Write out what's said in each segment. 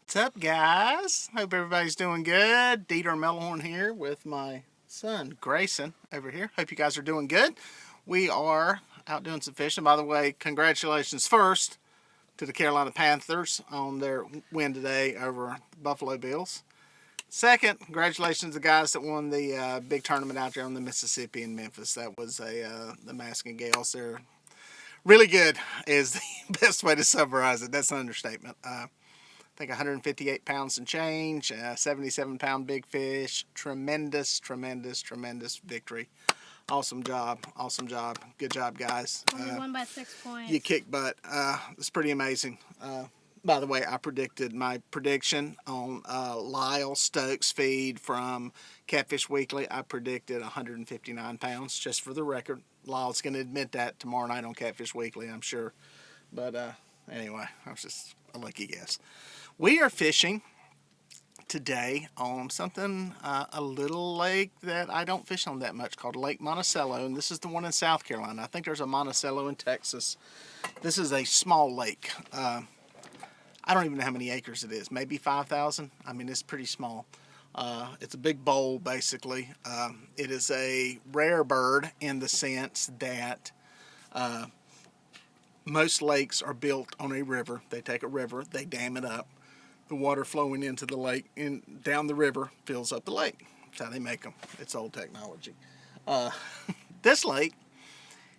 What's up, guys? Hope everybody's doing good. Dieter Melhorn here with my son, Grayson, over here. Hope you guys are doing good. We are out doing some fishing. By the way, congratulations first to the Carolina Panthers on their win today over the Buffalo Bills. Second, congratulations to the guys that won the big tournament out there on the Mississippi in Memphis. That was the Masking Gales. They're really good is the best way to summarize it. That's an understatement. I think 158 pounds and change, 77-pound big fish. Tremendous victory. Awesome job. Good job, guys. Only won by 6 points. You kick butt. It's pretty amazing. By the way, I predicted my prediction on Lyle Stokes' feed from Catfish Weekly. I predicted 159 pounds, just for the record. Lyle's going to admit that tomorrow night on Catfish Weekly, I'm sure. But anyway, I was just a lucky guess. We are fishing today on something, a little lake that I don't fish on that much called Lake Monticello, and this is the one in South Carolina. I think there's a Monticello in Texas. This is a small lake. I don't even know how many acres it is, maybe 5,000. I mean, it's pretty small. It's a big bowl, basically. It is a rare bird in the sense that most lakes are built on a river. They take a river, they dam it up. The water flowing into the lake and down the river fills up the lake. That's how they make them. It's old technology. This lake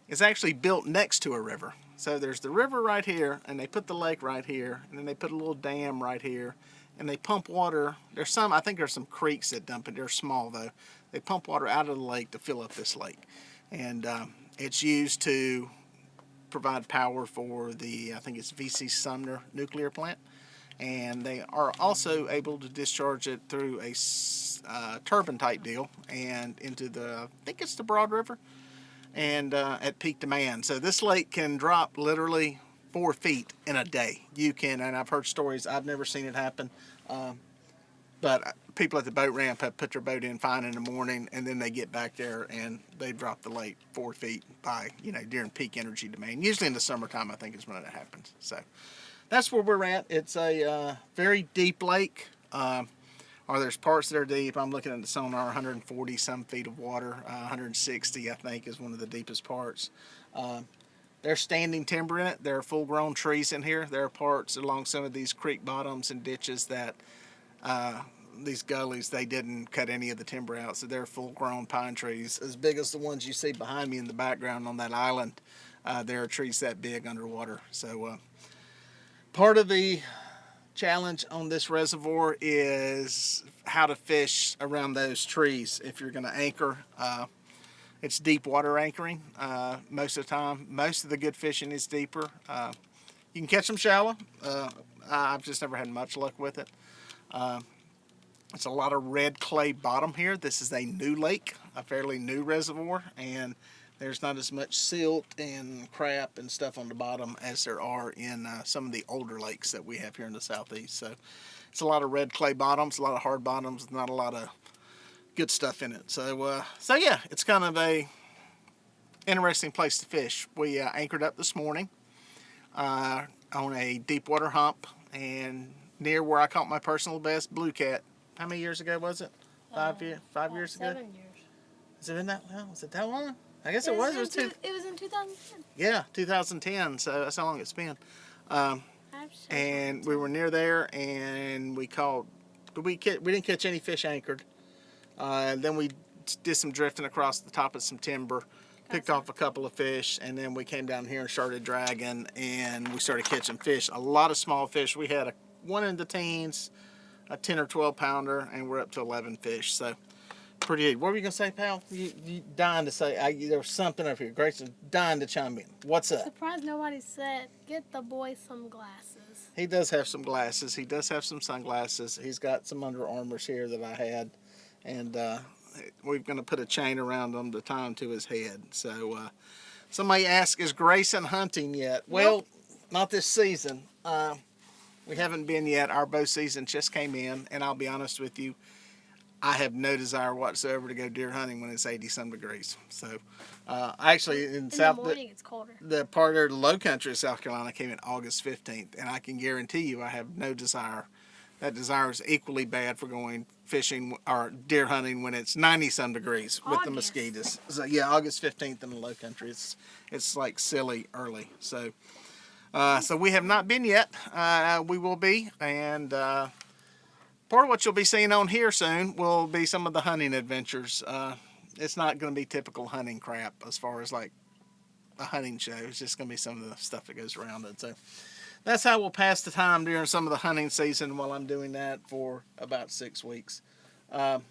is actually built next to a river. So there's the river right here, and they put the lake right here, and then they put a little dam right here, and they pump water. I think there's some creeks that dump it. They're small though. They pump water out of the lake to fill up this lake, and it's used to provide power for the, I think it's V.C. Sumner nuclear plant. And they are also able to discharge it through a turbine type deal and into the, I think it's the Broad River, and at peak demand. So this lake can drop literally 4 feet in a day. You can, and I've heard stories, I've never seen it happen, but people at the boat ramp have put their boat in fine in the morning, and then they get back there and they drop the lake 4 feet by, during peak energy demand. Usually in the summertime, I think is when it happens. So that's where we're at. It's a very deep lake, or there's parts that are deep. I'm looking at the sonar, 140 some feet of water, 160 I think is one of the deepest parts. There's standing timber in it. There are full-grown trees in here. There are parts along some of these creek bottoms and ditches that these gullies, they didn't cut any of the timber out, so they're full-grown pine trees, as big as the ones you see behind me in the background on that island. There are trees that big underwater. So part of the challenge on this reservoir is how to fish around those trees if you're going to anchor. It's deep water anchoring most of the time. Most of the good fishing is deeper. You can catch them shallow. I've just never had much luck with it. It's a lot of red clay bottom here. This is a new lake, a fairly new reservoir, and there's not as much silt and crap and stuff on the bottom as there are in some of the older lakes that we have here in the southeast. So it's a lot of red clay bottoms, a lot of hard bottoms, not a lot of good stuff in it. So yeah, it's kind of a interesting place to fish. We anchored up this morning on a deep water hump and near where I caught my personal best blue cat. How many years ago was it? 5 years ago? 7 years. Has it been that long? Was it that long? I guess it was. It was in 2010. Yeah, 2010. So that's how long it's been. And we were near there, and we caught. We didn't catch any fish anchored. Then we did some drifting across the top of some timber, picked off a couple of fish, and then we came down here and started dragging, and we started catching fish. A lot of small fish. We had one in the teens, a 10 or 12 pounder, and we're up to 11 fish. So pretty neat. What were you going to say, pal? You dying to say, there was something up here. Grayson dying to chime in. What's up? Surprised nobody said, get the boy some glasses. He does have some glasses. He does have some sunglasses. He's got some Under Armours here that I had. And we're going to put a chain around them to tie him to his head. So somebody asked, is Grayson hunting yet? Well, not this season. We haven't been yet. Our bow season just came in. And I'll be honest with you, I have no desire whatsoever to go deer hunting when it's 80-some degrees. So, actually, in the morning, it's colder. The part of the low country of South Carolina came in August 15th, and I can guarantee you I have no desire that desire is equally bad for going fishing or deer hunting when it's 90-some degrees with the mosquitoes. So yeah, August 15th in the low country. It's like silly early. So so we have not been yet. We will be, and part of what you'll be seeing on here soon will be some of the hunting adventures. It's not going to be typical hunting crap as far as like a hunting show. It's just going to be some of the stuff that goes around it. So that's how we'll pass the time during some of the hunting season while I'm doing that for about 6 weeks. Half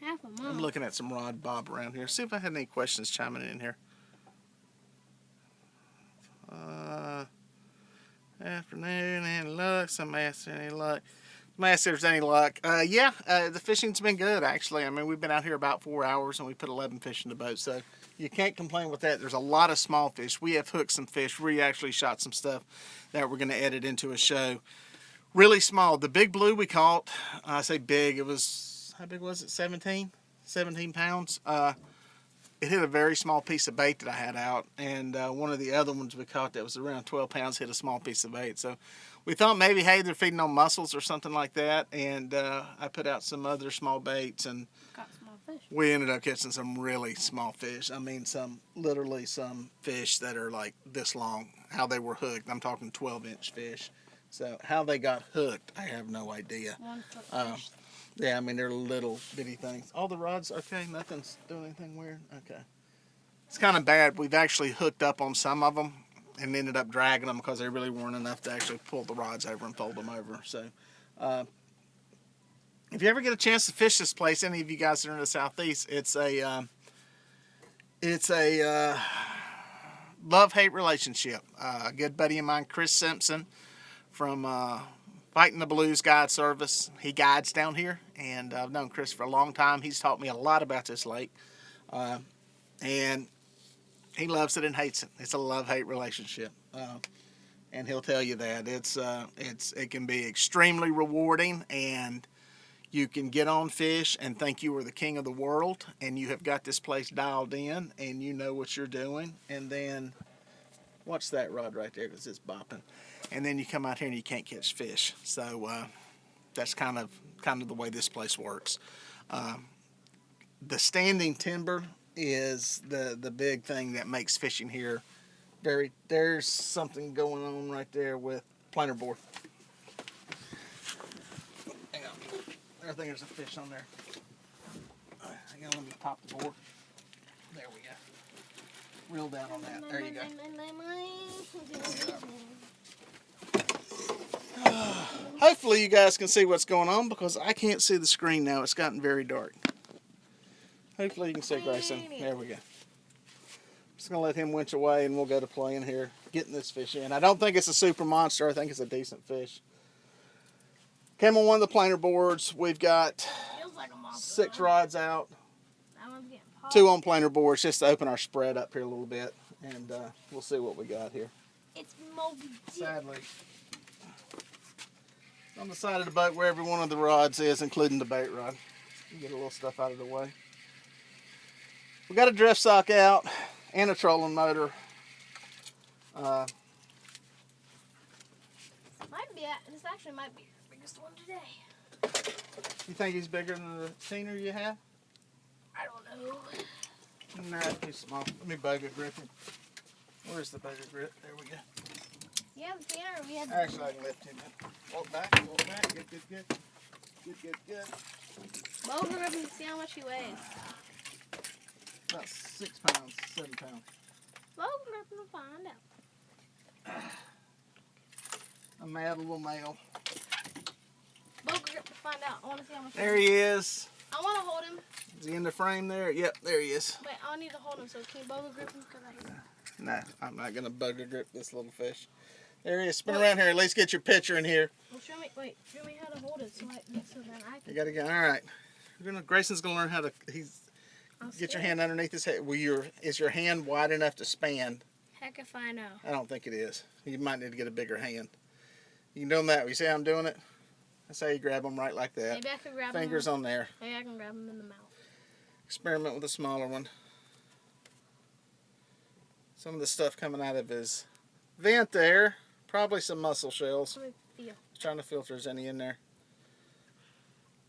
a month. I'm looking at some rod bob around here. See if I had any questions chiming in here. Afternoon, any luck? Some asked any luck. If there's any luck. Yeah, the fishing's been good, actually. I mean, we've been out here about 4 hours, and we put 11 fish in the boat, so you can't complain with that. There's a lot of small fish. We have hooked some fish. We actually shot some stuff that we're going to edit into a show. Really small. The big blue we caught, I say big, it was, how big was it, 17 pounds. It hit a very small piece of bait that I had out, and one of the other ones we caught that was around 12 pounds hit a small piece of bait. So we thought maybe, hey, they're feeding on mussels or something like that, and I put out some other small baits, and Got small fish. we ended up catching some really small fish. I mean, literally some fish that are like this long, how they were hooked. I'm talking 12-inch fish. So how they got hooked, I have no idea. 1 foot fish. Yeah, I mean, they're little bitty things. All the rods, okay, nothing's doing anything weird? Okay. It's kind of bad. We've actually hooked up on some of them and ended up dragging them because they really weren't enough to actually pull the rods over and fold them over. So, if you ever get a chance to fish this place, any of you guys that are in the Southeast, it's a love-hate relationship. A good buddy of mine, Chris Simpson, from Fighting the Blues Guide Service. He guides down here, and I've known Chris for a long time. He's taught me a lot about this lake, and he loves it and hates it. It's a love-hate relationship, and he'll tell you that it can be extremely rewarding, and you can get on fish and think you are the king of the world, and you have got this place dialed in, and you know what you're doing, and then watch that rod right there because it's bopping. And then you come out here and you can't catch fish. So that's kind of the way this place works. The standing timber is the big thing that makes fishing here very. There's something going on right there with planer board. Hang on. I think there's a fish on there. Hang on, let me pop the board. There we go. Reel down on that. There you go. Hopefully you guys can see what's going on because I can't see the screen now. It's gotten very dark. Hopefully you can see Grayson. There we go. Just going to let him winch away and we'll go to playing here, getting this fish in. I don't think it's a super monster. I think it's a decent fish. Came on one of the planer boards. We've got 6 rods out. 2 on planer boards just to open our spread up here a little bit. And we'll see what we got here. It's Moby Dick. Sadly, on the side of the boat where every one of the rods is, including the bait rod. You get a little stuff out of the way. We got a drift sock out and a trolling motor. This actually might be your biggest one today. You think he's bigger than the teener you have? I don't know. Nah, it's too small. Let me bugger grip him. Where's the bugger grip? There we go. Yeah, the banner we had. Actually, I can lift him up. Walk back. Good. Good. Bow grip and see how much he weighs. About 6 pounds, 7 pounds. Bow grip and find out. A mad little male. Bow grip to find out. I want to see how much. There he is. I want to hold him. Is he in the frame there? Yep, there he is. Wait, I need to hold him. So can you bow grip him? Nah, I'm not gonna bugger grip this little fish. There he is. Spin around here. At least get your picture in here. Well, show me how to hold it so then I can. You gotta go. All right. Grayson's gonna learn how to. Get your hand underneath his head. Is your hand wide enough to span? Heck if I know. I don't think it is. You might need to get a bigger hand. You can do them that way. You see how I'm doing it? That's how you grab them right like that. Maybe I can grab Fingers on there. Maybe I can grab them in the mouth. Experiment with a smaller one. Some of the stuff coming out of his vent there, probably some mussel shells. Yeah. Trying to feel if there's any in there.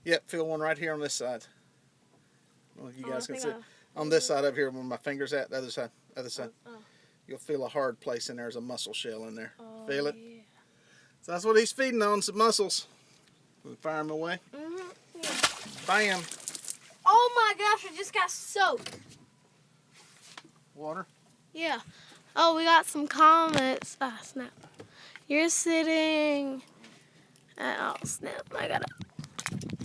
Yep, feel one right here on this side. Well, you guys can see. On this side over here where my finger's at, the other side. Other side. You'll feel a hard place in there. There's a mussel shell in there. Feel it? Yeah. So that's what he's feeding on, some mussels. We fire him away. Yeah. Bam. Oh my gosh, I just got soaked. Water? Yeah. Oh, we got some comments. Ah, snap. You're sitting. Oh, snap. I gotta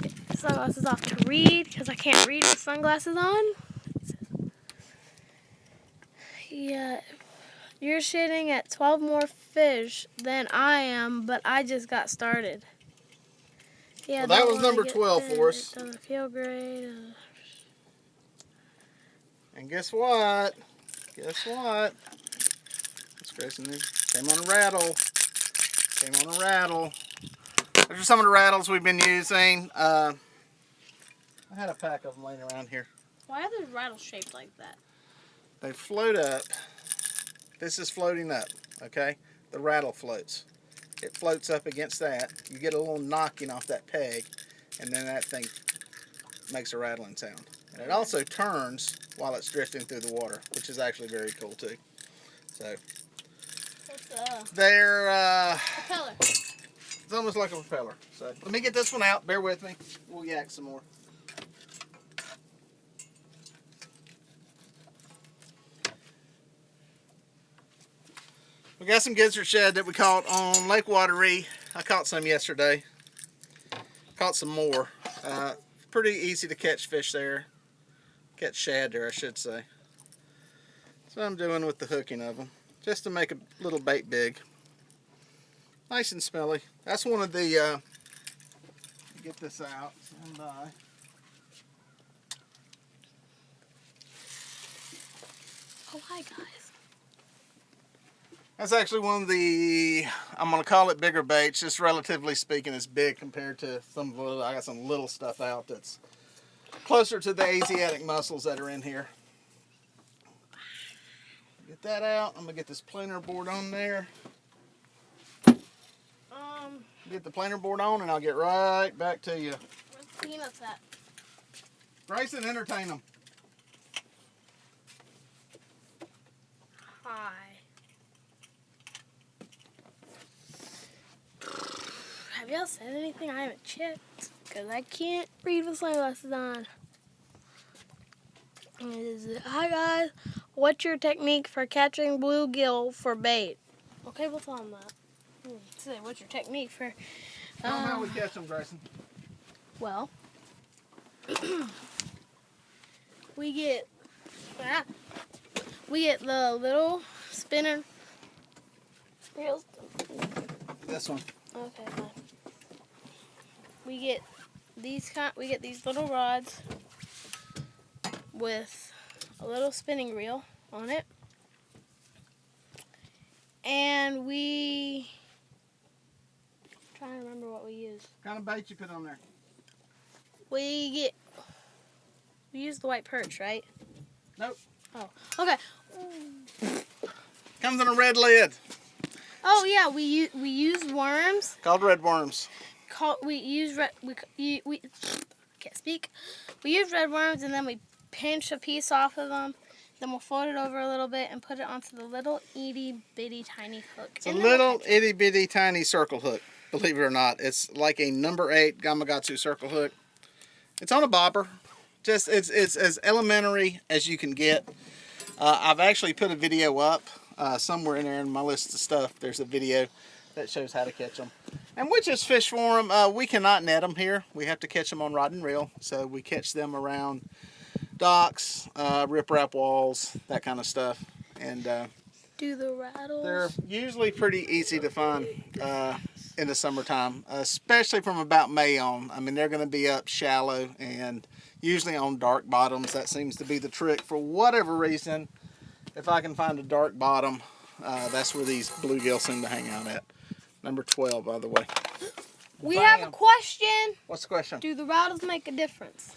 get the sunglasses off to read because I can't read with sunglasses on. Yeah. You're shitting at 12 more fish than I am, but I just got started. Yeah, Well, that was number 12 for us. It doesn't feel great. And guess what? Guess what? It's Grayson. Came on a rattle. Came on a rattle. Those are some of the rattles we've been using. I had a pack of them laying around here. Why are those rattles shaped like that? They float up. This is floating up, okay? The rattle floats. It floats up against that. You get a little knocking off that peg, and then that thing makes a rattling sound. And it also turns while it's drifting through the water, which is actually very cool too. So they're Propeller. it's almost like a propeller. So let me get this one out. Bear with me. We'll yak some more. We got some gizzard shad that we caught on Lake Wateree. I caught some yesterday. Caught some more. Pretty easy to catch fish there. Catch shad there, I should say. That's what I'm doing with the hooking of them. Just to make a little bait big. Nice and smelly. That's one of the, get this out. Stand by. Oh, hi, guys. That's actually one of the, I'm going to call it bigger baits. Just relatively speaking, it's big compared to some of the, I got some little stuff out that's closer to the Asiatic mussels that are in here. Get that out. I'm going to get this planer board on there. Get the planer board on and I'll get right back to you. Where's the peanuts at? Grayson, entertain them. Hi. Have y'all said anything? I haven't checked because I can't read with sunglasses on. Hi guys, what's your technique for catching bluegill for bait? Okay, we'll tell them that. Say, what's your technique for? Tell them how we catch them, Grayson. Well, we get the little spinner reels. This one. Okay, fine. We get these little rods with a little spinning reel on it, and I'm trying to remember what we use. What kind of bait you put on there? We use the white perch, right? Nope. Oh, okay. Comes in a red lid. Oh yeah, we use worms. Called red worms. We can't speak. We use red worms and then we pinch a piece off of them. Then we'll fold it over a little bit and put it onto the little itty bitty tiny hook. It's a little itty bitty tiny circle hook. Believe it or not, it's like a number 8 Gamakatsu circle hook. It's on a bobber. Just it's as elementary as you can get. I've actually put a video up somewhere in there in my list of stuff. There's a video that shows how to catch them. And we just fish for them. We cannot net them here. We have to catch them on rod and reel. So we catch them around docks, riprap walls, that kind of stuff. And do the rattles. they're usually pretty easy to find in the summertime, especially from about May on. I mean, they're going to be up shallow and usually on dark bottoms. That seems to be the trick for whatever reason. If I can find a dark bottom, that's where these bluegill seem to hang out at. Number 12, by the way. We have a question. What's the question? Do the rattles make a difference?